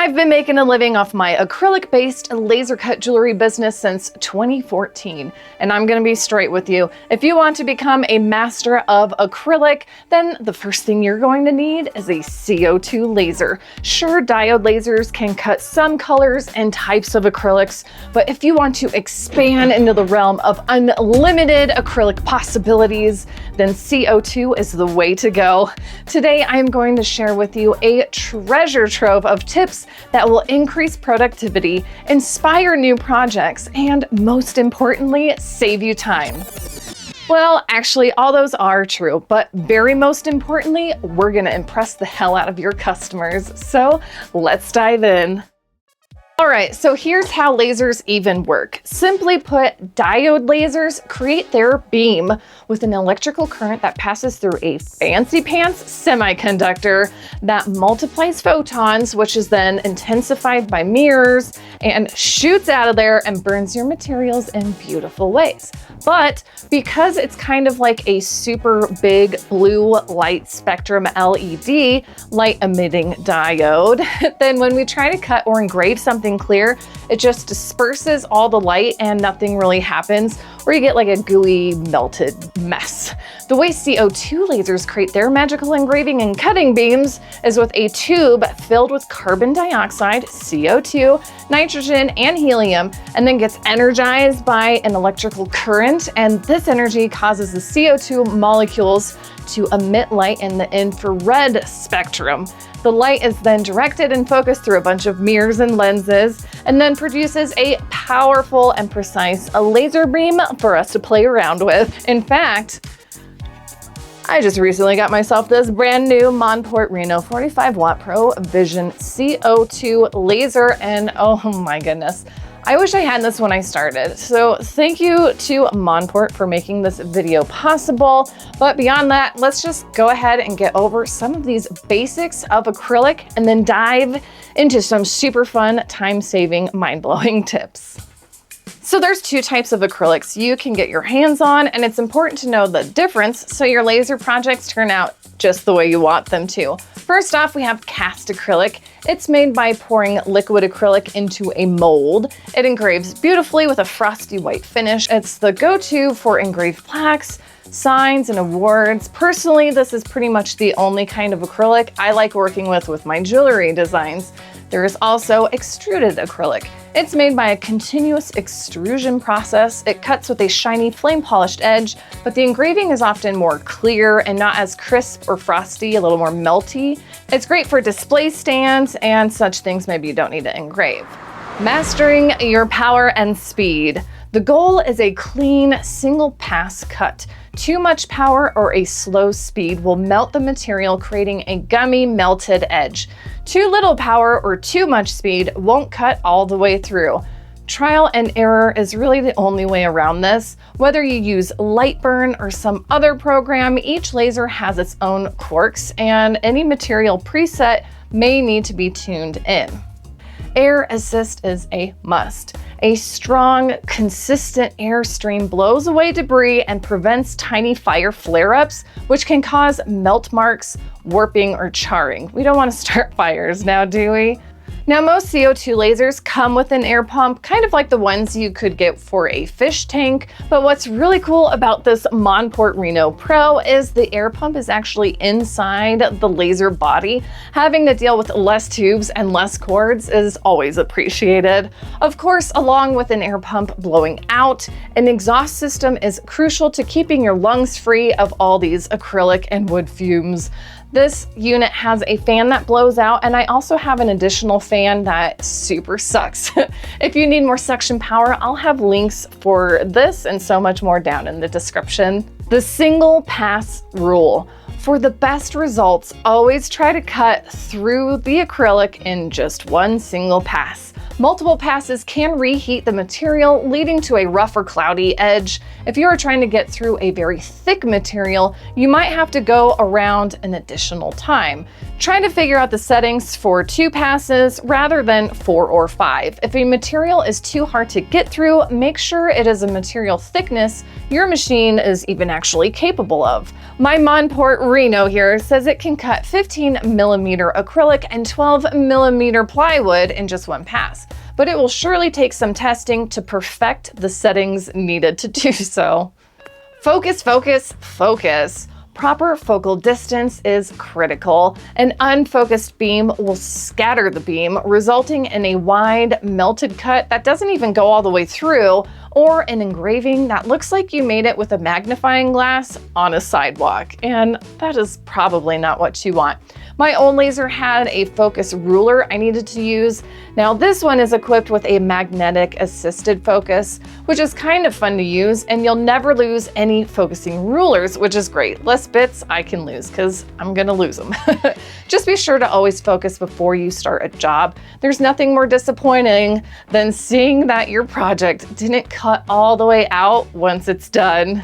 I've been making a living off my acrylic-based laser cut jewelry business since 2014, and I'm gonna be straight with you. If you want to become a master of acrylic, then the first thing you're going to need is a CO2 laser. Sure, diode lasers can cut some colors and types of acrylics, but if you want to expand into the realm of unlimited acrylic possibilities, then CO2 is the way to go. Today, I'm going to share with you a treasure trove of tips that will increase productivity, inspire new projects, and most importantly, save you time. Well, actually, all those are true, but very most importantly, we're gonna impress the hell out of your customers. So let's dive in. All right, so here's how lasers even work. Simply put, diode lasers create their beam with an electrical current that passes through a fancy pants semiconductor that multiplies photons, which is then intensified by mirrors and shoots out of there and burns your materials in beautiful ways. But because it's kind of like a super big blue light spectrum LED light emitting diode, then when we try to cut or engrave something clear, it just disperses all the light and nothing really happens, or you get like a gooey melted mess. The way CO2 lasers create their magical engraving and cutting beams is with a tube filled with carbon dioxide, CO2, nitrogen, and helium, and then gets energized by an electrical current, and this energy causes the CO2 molecules to emit light in the infrared spectrum. The light is then directed and focused through a bunch of mirrors and lenses, and then produces a powerful and precise laser beam for us to play around with. In fact, I just recently got myself this brand new Monport Reno 45 watt Pro Vision CO2 laser, and oh my goodness, I wish I had this when I started. So thank you to Monport for making this video possible. But beyond that, let's just go ahead and get over some of these basics of acrylic and then dive into some super fun, time-saving, mind-blowing tips. So there's two types of acrylics you can get your hands on, and it's important to know the difference so your laser projects turn out just the way you want them to. First off, we have cast acrylic. It's made by pouring liquid acrylic into a mold. It engraves beautifully with a frosty white finish. It's the go-to for engraved plaques, signs, and awards. Personally, this is pretty much the only kind of acrylic I like working with my jewelry designs. There is also extruded acrylic. It's made by a continuous extrusion process. It cuts with a shiny flame polished edge, but the engraving is often more clear and not as crisp or frosty, a little more melty. It's great for display stands and such things maybe you don't need to engrave. Mastering your power and speed. The goal is a clean, single pass cut. Too much power or a slow speed will melt the material, creating a gummy, melted edge. Too little power or too much speed won't cut all the way through. Trial and error is really the only way around this. Whether you use Lightburn or some other program, each laser has its own quirks, and any material preset may need to be tuned in. Air assist is a must. A strong, consistent air stream blows away debris and prevents tiny fire flare-ups, which can cause melt marks, warping, or charring. We don't want to start fires now, do we? Now, most CO2 lasers come with an air pump, kind of like the ones you could get for a fish tank. But what's really cool about this Monport Reno Pro is the air pump is actually inside the laser body. Having to deal with less tubes and less cords is always appreciated. Of course, along with an air pump blowing out, an exhaust system is crucial to keeping your lungs free of all these acrylic and wood fumes. This unit has a fan that blows out, and I also have an additional fan that super sucks. If you need more suction power, I'll have links for this and so much more down in the description. The single pass rule. For the best results, always try to cut through the acrylic in just one single pass. Multiple passes can reheat the material, leading to a rough or cloudy edge. If you are trying to get through a very thick material, you might have to go around an additional time. Try to figure out the settings for 2 passes rather than 4 or 5. If a material is too hard to get through, make sure it is a material thickness your machine is even actually capable of. My Monport Reno here says it can cut 15mm acrylic and 12mm plywood in just 1 pass, but it will surely take some testing to perfect the settings needed to do so. Focus, focus, focus. Proper focal distance is critical. An unfocused beam will scatter the beam, resulting in a wide, melted cut that doesn't even go all the way through, or an engraving that looks like you made it with a magnifying glass on a sidewalk, and that is probably not what you want. My old laser had a focus ruler I needed to use. Now this one is equipped with a magnetic assisted focus, which is kind of fun to use, and you'll never lose any focusing rulers, which is great. Less bits I can lose because I'm gonna lose them. Just be sure to always focus before you start a job. There's nothing more disappointing than seeing that your project didn't cut all the way out once it's done.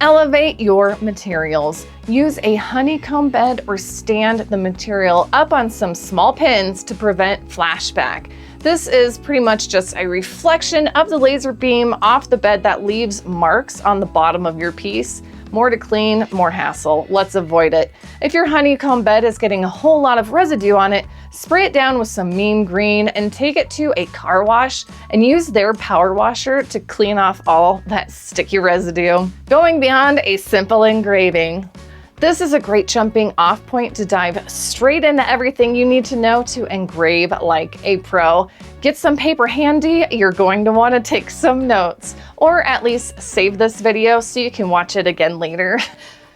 Elevate your materials. Use a honeycomb bed or stand the material up on some small pins to prevent flashback. This is pretty much just a reflection of the laser beam off the bed that leaves marks on the bottom of your piece. More to clean, more hassle. Let's avoid it. If your honeycomb bed is getting a whole lot of residue on it, spray it down with some mean green and take it to a car wash and use their power washer to clean off all that sticky residue. Going beyond a simple engraving. This is a great jumping off point to dive straight into everything you need to know to engrave like a pro. Get some paper handy, you're going to want to take some notes, or at least save this video so you can watch it again later.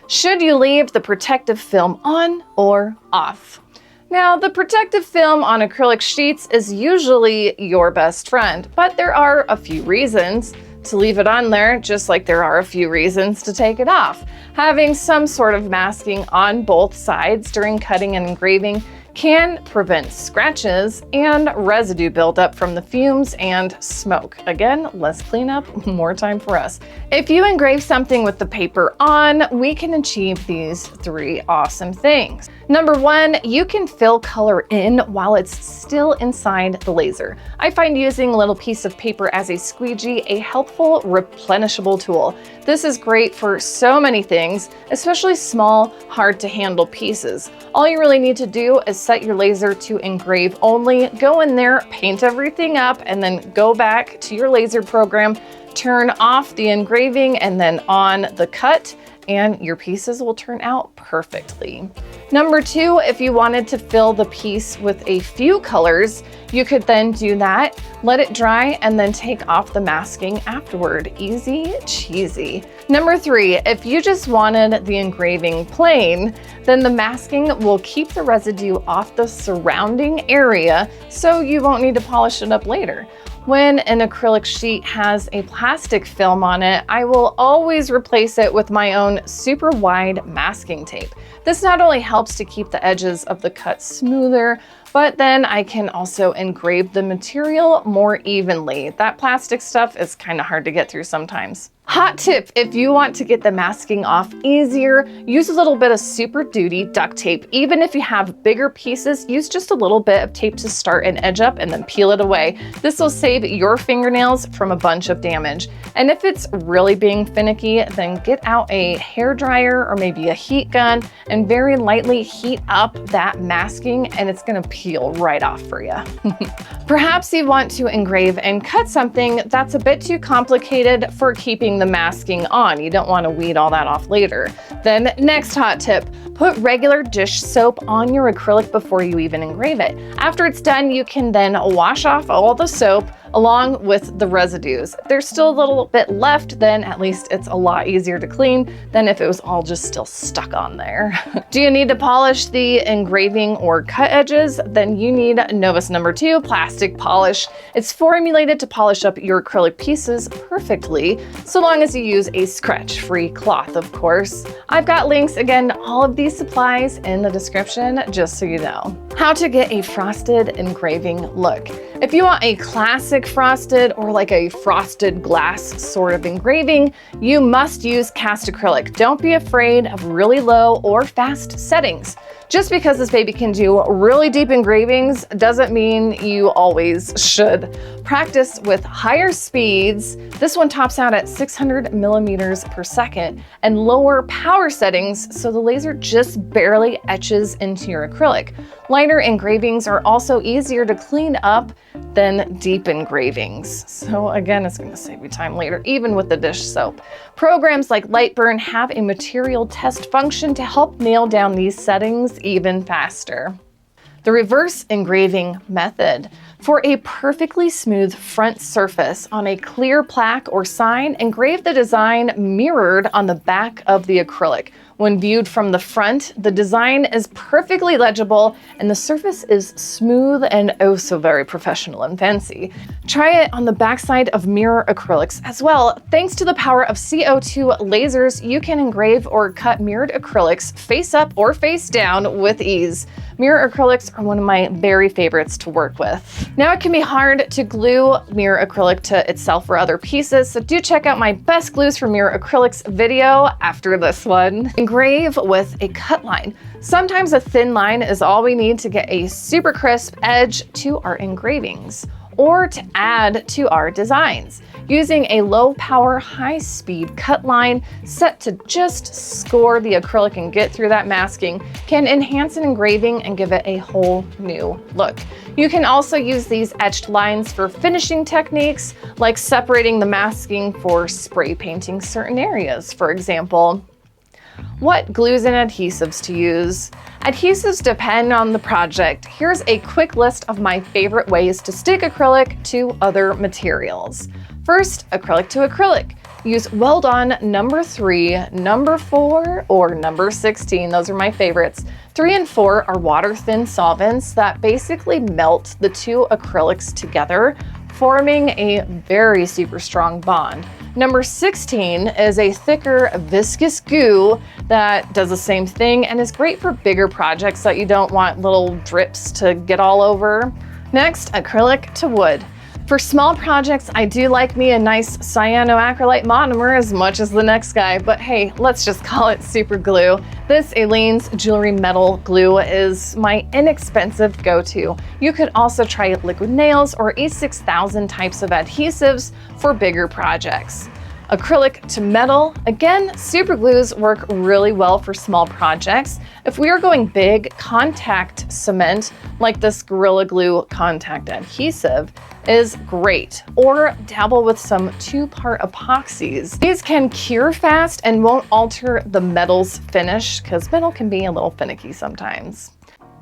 Should you leave the protective film on or off? Now, the protective film on acrylic sheets is usually your best friend, but there are a few reasons to leave it on there, just like there are a few reasons to take it off. Having some sort of masking on both sides during cutting and engraving can prevent scratches and residue buildup from the fumes and smoke. Again, less cleanup, more time for us. If you engrave something with the paper on, we can achieve these 3 awesome things. Number 1, you can fill color in while it's still inside the laser. I find using a little piece of paper as a squeegee a helpful replenishable tool. This is great for so many things, especially small, hard to handle pieces. All you really need to do is set your laser to engrave only, go in there, paint everything up, and then go back to your laser program, turn off the engraving and then on the cut, and your pieces will turn out perfectly. Number 2, if you wanted to fill the piece with a few colors, you could then do that, let it dry, and then take off the masking afterward. Easy cheesy. Number 3, if you just wanted the engraving plain, then the masking will keep the residue off the surrounding area, so you won't need to polish it up later. When an acrylic sheet has a plastic film on it, I will always replace it with my own super wide masking tape. This not only helps to keep the edges of the cut smoother, but then I can also engrave the material more evenly. That plastic stuff is kind of hard to get through sometimes. Hot tip, if you want to get the masking off easier, use a little bit of Super Duty duct tape. Even if you have bigger pieces, use just a little bit of tape to start an edge up and then peel it away. This will save your fingernails from a bunch of damage. And if it's really being finicky, then get out a hair dryer or maybe a heat gun and very lightly heat up that masking, and it's gonna peel right off for you. Perhaps you want to engrave and cut something that's a bit too complicated for keeping the masking on. You don't want to weed all that off later. Then next hot tip, put regular dish soap on your acrylic before you even engrave it. After it's done, you can then wash off all the soap along with the residues. If there's still a little bit left, then at least it's a lot easier to clean than if it was all just still stuck on there. Do you need to polish the engraving or cut edges? Then you need Novus number 2 plastic polish. It's formulated to polish up your acrylic pieces perfectly, so long as you use a scratch-free cloth, of course. I've got links, again, to all of these supplies in the description, just so you know. How to get a frosted engraving look. If you want a classic frosted or like a frosted glass sort of engraving, you must use cast acrylic. Don't be afraid of really low or fast settings. Just because this baby can do really deep engravings doesn't mean you always should. Practice with higher speeds. This one tops out at 600 millimeters per second, and lower power settings so the laser just barely etches into your acrylic. Lighter engravings are also easier to clean up than deep engravings. So again, it's going to save you time later, even with the dish soap. Programs like Lightburn have a material test function to help nail down these settings even faster. The reverse engraving method. For a perfectly smooth front surface on a clear plaque or sign, engrave the design mirrored on the back of the acrylic. When viewed from the front, the design is perfectly legible and the surface is smooth and oh so very professional and fancy. Try it on the backside of mirror acrylics as well. Thanks to the power of CO2 lasers, you can engrave or cut mirrored acrylics face up or face down with ease. Mirror acrylics are one of my very favorites to work with. Now it can be hard to glue mirror acrylic to itself or other pieces, so do check out my best glues for mirror acrylics video after this one. Engrave with a cut line. Sometimes a thin line is all we need to get a super crisp edge to our engravings or to add to our designs. Using a low power, high speed cut line set to just score the acrylic and get through that masking can enhance an engraving and give it a whole new look. You can also use these etched lines for finishing techniques, like separating the masking for spray painting certain areas, for example. What glues and adhesives to use? Adhesives depend on the project. Here's a quick list of my favorite ways to stick acrylic to other materials. First, acrylic to acrylic. Use Weld-On number 3, number 4, or number 16. Those are my favorites. 3 and 4 are water-thin solvents that basically melt the two acrylics together, forming a very super strong bond. Number 16 is a thicker viscous goo that does the same thing and is great for bigger projects that you don't want little drips to get all over. Next, acrylic to wood. For small projects, I do like me a nice cyanoacrylate monomer as much as the next guy, but hey, let's just call it super glue. This Aleene's Jewelry Metal Glue is my inexpensive go-to. You could also try liquid nails or E6000 types of adhesives for bigger projects. Acrylic to metal. Again, super glues work really well for small projects. If we are going big, contact cement, like this Gorilla Glue contact adhesive, is great. Or dabble with some 2-part epoxies. These can cure fast and won't alter the metal's finish, because metal can be a little finicky sometimes.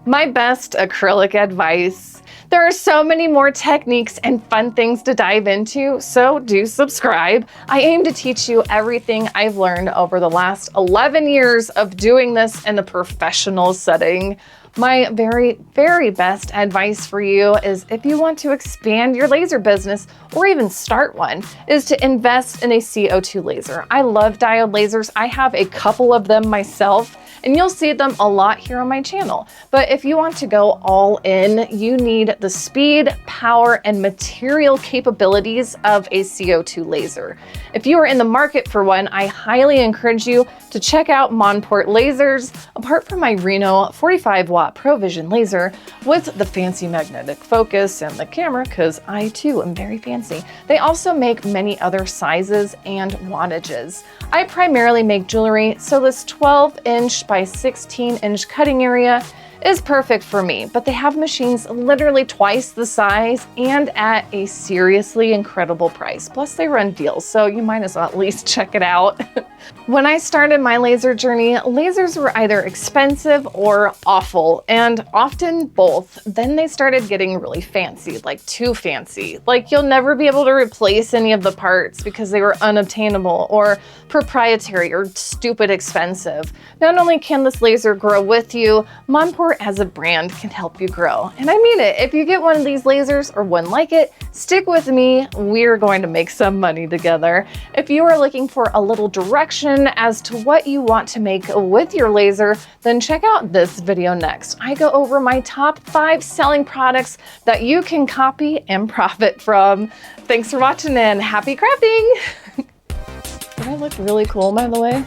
My best acrylic advice. There are so many more techniques and fun things to dive into, so do subscribe. I aim to teach you everything I've learned over the last 11 years of doing this in a professional setting. My very, very best advice for you is if you want to expand your laser business or even start one, is to invest in a CO2 laser. I love diode lasers. I have a couple of them myself, and you'll see them a lot here on my channel. But if you want to go all in, you need the speed, power, and material capabilities of a CO2 laser. If you are in the market for one, I highly encourage you to check out Monport lasers. Apart from my Reno 45-watt ProVision laser with the fancy magnetic focus and the camera, because I too am very fancy, they also make many other sizes and wattages. I primarily make jewelry, so this 12-inch by 16-inch cutting area is perfect for me, but they have machines literally twice the size and at a seriously incredible price. Plus they run deals, so you might as well at least check it out. When I started my laser journey, lasers were either expensive or awful, and often both. Then they started getting really fancy, like too fancy. Like you'll never be able to replace any of the parts because they were unobtainable or proprietary or stupid expensive. Not only can this laser grow with you, Monport Monport as a brand can help you grow. And I mean it. If you get one of these lasers or one like it, stick with me. We're going to make some money together. If you are looking for a little direction as to what you want to make with your laser, then check out this video next. I go over my top 5 selling products that you can copy and profit from. Thanks for watching and happy crafting! Did I look really cool, by the way?